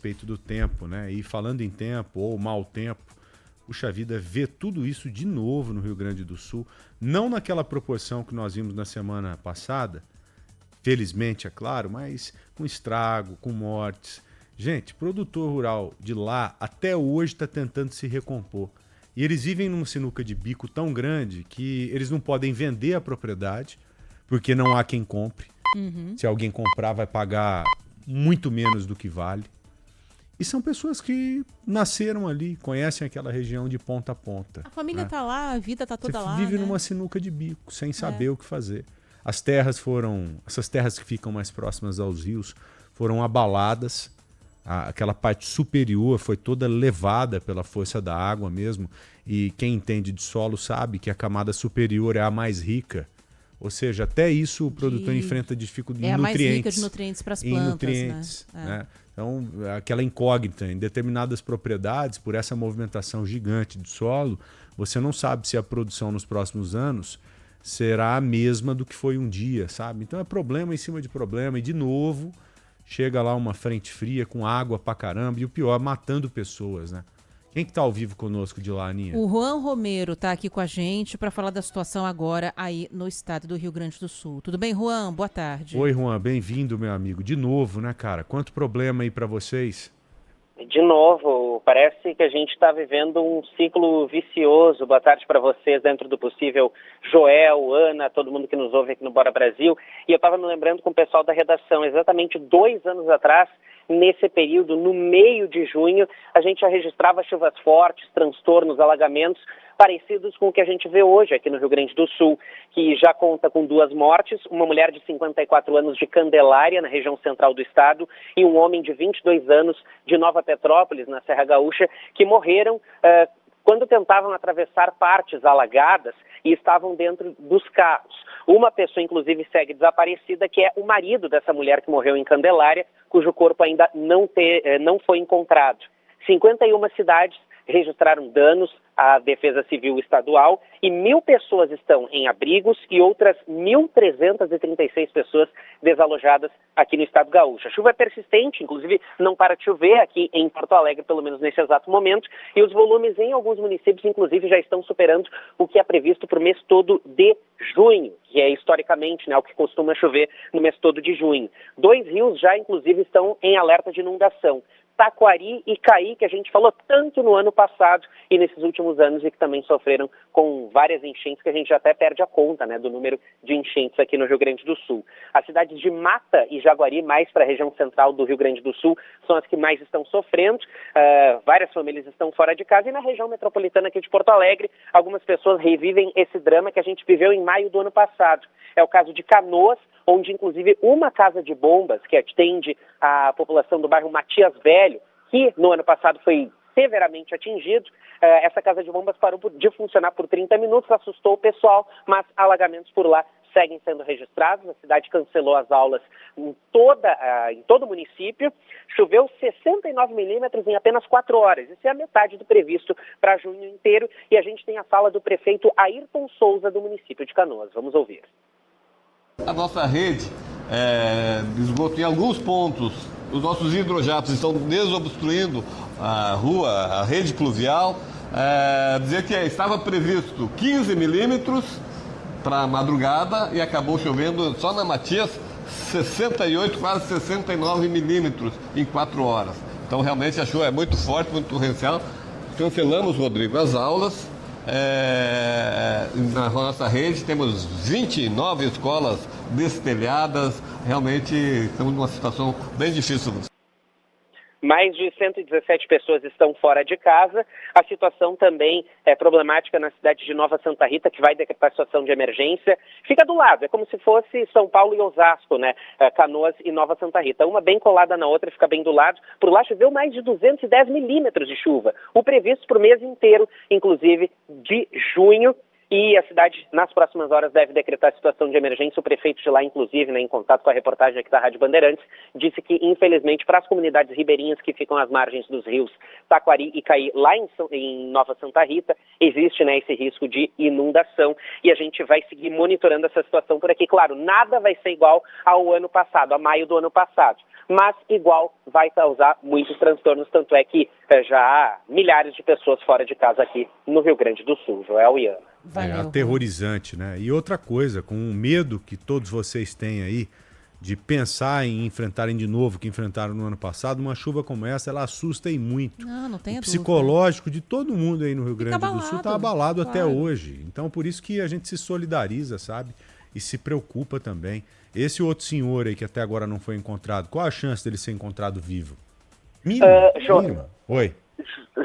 respeito do tempo, né? E falando em tempo ou mau tempo, puxa vida, ver tudo isso de novo no Rio Grande do Sul, não naquela proporção que nós vimos na semana passada, felizmente, é claro, mas com estrago, com mortes. Gente, produtor rural de lá até hoje está tentando se recompor. E eles vivem numa sinuca de bico tão grande que eles não podem vender a propriedade, porque não há quem compre. Se alguém comprar, vai pagar muito menos do que vale. E são pessoas que nasceram ali, conhecem aquela região de ponta a ponta. A família tá lá, a vida tá toda lá, Você vive né? numa sinuca de bico, sem saber o que fazer. Essas terras que ficam mais próximas aos rios foram abaladas. Aquela parte superior foi toda levada pela força da água mesmo. E quem entende de solo sabe que a camada superior é a mais rica. Ou seja, até isso o produtor enfrenta dificuldade em nutrientes. É a mais rica de nutrientes para as plantas, né? Então, aquela incógnita em determinadas propriedades, por essa movimentação gigante de solo, você não sabe se a produção nos próximos anos será a mesma do que foi um dia, sabe? Então é problema em cima de problema. E, de novo, chega lá uma frente fria com água pra caramba e o pior, matando pessoas, né? Quem que tá ao vivo conosco de lá, Aninha? O Juan Romero tá aqui com a gente para falar da situação agora aí no estado do Rio Grande do Sul. Tudo bem, Juan? Boa tarde. Oi, Juan. Bem-vindo, meu amigo. De novo, né, cara? Quanto problema aí para vocês? De novo, parece que a gente está vivendo um ciclo vicioso. Boa tarde para vocês, dentro do possível, Joel, Ana, todo mundo que nos ouve aqui no Bora Brasil. E eu estava me lembrando com o pessoal da redação, exatamente 2 anos atrás, nesse período, no meio de junho, a gente já registrava chuvas fortes, transtornos, alagamentos, parecidos com o que a gente vê hoje aqui no Rio Grande do Sul, que já conta com 2 mortes, uma mulher de 54 anos de Candelária, na região central do estado, e um homem de 22 anos de Nova Petrópolis, na Serra Gaúcha, que morreram quando tentavam atravessar partes alagadas e estavam dentro dos carros. Uma pessoa, inclusive, segue desaparecida, que é o marido dessa mulher que morreu em Candelária, cujo corpo ainda não foi encontrado. 51 cidades registraram danos à Defesa Civil Estadual e 1.000 pessoas estão em abrigos e outras 1.336 pessoas desalojadas aqui no estado gaúcho. A chuva é persistente, inclusive não para de chover aqui em Porto Alegre, pelo menos nesse exato momento, e os volumes em alguns municípios, inclusive, já estão superando o que é previsto para o mês todo de junho, que é historicamente, né, o que costuma chover no mês todo de junho. 2 rios já, inclusive, estão em alerta de inundação. Taquari e Caí, que a gente falou tanto no ano passado e nesses últimos anos e que também sofreram com várias enchentes, que a gente já até perde a conta, né, do número de enchentes aqui no Rio Grande do Sul. As cidades de Mata e Jaguari, mais para a região central do Rio Grande do Sul, são as que mais estão sofrendo. Várias famílias estão fora de casa e na região metropolitana aqui de Porto Alegre, algumas pessoas revivem esse drama que a gente viveu em maio do ano passado. É o caso de Canoas, onde inclusive uma casa de bombas que atende a população do bairro Matias Velho, que no ano passado foi severamente atingido, essa casa de bombas parou de funcionar por 30 minutos, assustou o pessoal, mas alagamentos por lá seguem sendo registrados. A cidade cancelou as aulas em todo o município. Choveu 69 milímetros em apenas 4 horas. Isso é a metade do previsto para junho inteiro. E a gente tem a fala do prefeito Ayrton Souza, do município de Canoas. Vamos ouvir. A nossa rede de esgoto, em alguns pontos, os nossos hidrojatos estão desobstruindo a rua, a rede pluvial. Dizer que estava previsto 15 milímetros para a madrugada e acabou chovendo só na Matias 68, quase 69 milímetros em 4 horas. Então realmente a chuva é muito forte, muito torrencial. Cancelamos, Rodrigo, as aulas. Na nossa rede temos 29 escolas destelhadas. Realmente estamos numa situação bem difícil. Mais de 117 pessoas estão fora de casa. A situação também é problemática na cidade de Nova Santa Rita, que vai decretar situação de emergência. Fica do lado, é como se fosse São Paulo e Osasco, né? Canoas e Nova Santa Rita. Uma bem colada na outra, fica bem do lado. Por lá choveu mais de 210 milímetros de chuva. O previsto para o mês inteiro, inclusive de junho. E a cidade, nas próximas horas, deve decretar situação de emergência. O prefeito de lá, inclusive, né, em contato com a reportagem aqui da Rádio Bandeirantes, disse que, infelizmente, para as comunidades ribeirinhas que ficam às margens dos rios Taquari e Caí, lá em Nova Santa Rita, existe, né, esse risco de inundação. E a gente vai seguir monitorando essa situação por aqui. Claro, nada vai ser igual ao ano passado, a maio do ano passado. mas igual vai causar muitos transtornos, tanto é que já há milhares de pessoas fora de casa aqui no Rio Grande do Sul, Joel e Ana. Valeu. É aterrorizante, né? E outra coisa, com o medo que todos vocês têm aí de pensar em enfrentarem de novo o que enfrentaram no ano passado, uma chuva como essa, ela assusta e muito. Não tem O dúvida. psicológico de todo mundo aí no Rio Grande do Sul está abalado claro. até hoje. Então, por isso que a gente se solidariza, sabe? E se preocupa também. Esse outro senhor aí que até agora não foi encontrado, qual a chance dele ser encontrado vivo? Mínima. Oi.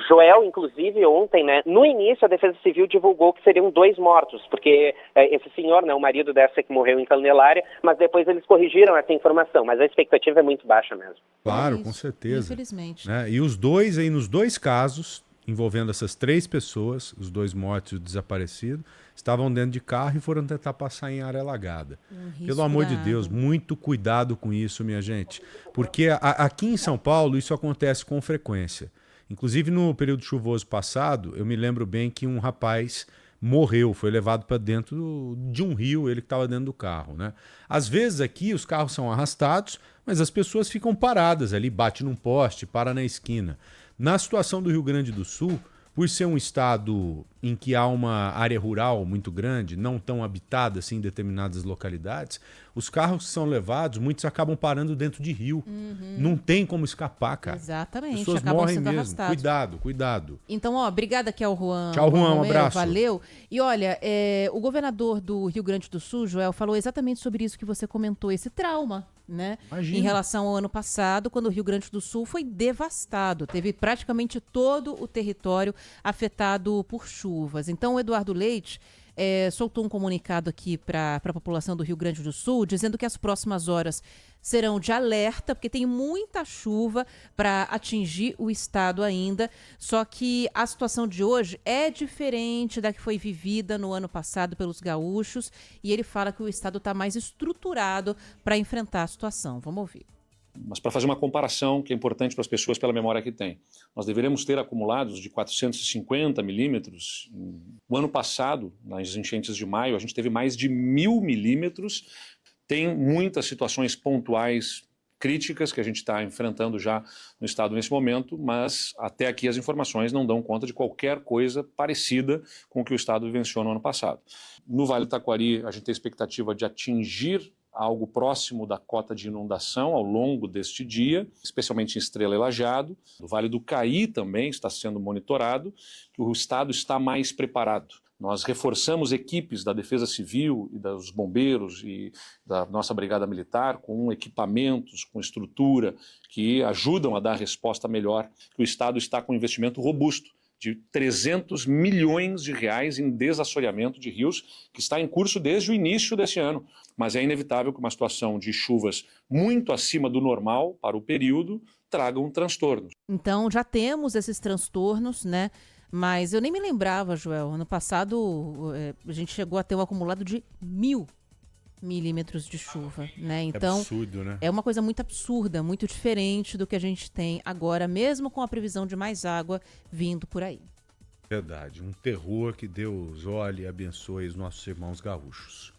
Joel, inclusive, ontem, né, no início a Defesa Civil divulgou que seriam 2 mortos, porque esse senhor, né, o marido dessa que morreu em Candelária, mas depois eles corrigiram essa informação, mas a expectativa é muito baixa mesmo. Claro, isso, com certeza. Infelizmente. Né? E os dois aí, nos 2 casos, envolvendo essas 3 pessoas, os 2 mortos e o desaparecido, estavam dentro de carro e foram tentar passar em área alagada. Pelo amor de Deus, muito cuidado com isso, minha gente. Porque aqui em São Paulo isso acontece com frequência. Inclusive, no período chuvoso passado, eu me lembro bem que um rapaz morreu, foi levado para dentro de um rio, ele que estava dentro do carro, né? Às vezes aqui os carros são arrastados, mas as pessoas ficam paradas ali, bate num poste, para na esquina. Na situação do Rio Grande do Sul, por ser um estado em que há uma área rural muito grande, não tão habitada assim em determinadas localidades, os carros que são levados, muitos acabam parando dentro de rio. Não tem como escapar, cara. Exatamente, As pessoas acabam morrem sendo mesmo. arrastados. Cuidado. Então, obrigada aqui ao Juan. Tchau, Juan, um Romero, abraço. Valeu. E olha, o governador do Rio Grande do Sul, Joel, falou exatamente sobre isso que você comentou, esse trauma, né? Imagina. Em relação ao ano passado, quando o Rio Grande do Sul foi devastado. Teve praticamente todo o território afetado por chuvas. Então, o Eduardo Leite soltou um comunicado aqui para a população do Rio Grande do Sul, dizendo que as próximas horas serão de alerta, porque tem muita chuva para atingir o estado ainda. Só que a situação de hoje é diferente da que foi vivida no ano passado pelos gaúchos. E ele fala que o estado está mais estruturado para enfrentar a situação. Vamos ouvir. Mas para fazer uma comparação que é importante para as pessoas pela memória que tem. Nós deveremos ter acumulados de 450 milímetros. No ano passado, nas enchentes de maio, a gente teve mais de 1.000 milímetros. Tem muitas situações pontuais críticas que a gente está enfrentando já no estado nesse momento, mas até aqui as informações não dão conta de qualquer coisa parecida com o que o estado vivenciou no ano passado. No Vale do Taquari, a gente tem a expectativa de atingir algo próximo da cota de inundação ao longo deste dia, especialmente em Estrela e Lajeado. O Vale do Caí também está sendo monitorado, que o estado está mais preparado. Nós reforçamos equipes da Defesa Civil e dos bombeiros e da nossa Brigada Militar com equipamentos, com estrutura que ajudam a dar resposta melhor. O estado está com um investimento robusto de 300 milhões de reais em desassoreamento de rios, que está em curso desde o início desse ano. Mas é inevitável que uma situação de chuvas muito acima do normal para o período traga um transtorno. Então, já temos esses transtornos, né? Mas eu nem me lembrava, Joel. Ano passado, a gente chegou a ter um acumulado de 1.000 milímetros de chuva, né? Então, É absurdo, né? é uma coisa muito absurda, muito diferente do que a gente tem agora, mesmo com a previsão de mais água vindo por aí. Verdade. Um terror, que Deus olhe e abençoe os nossos irmãos gaúchos.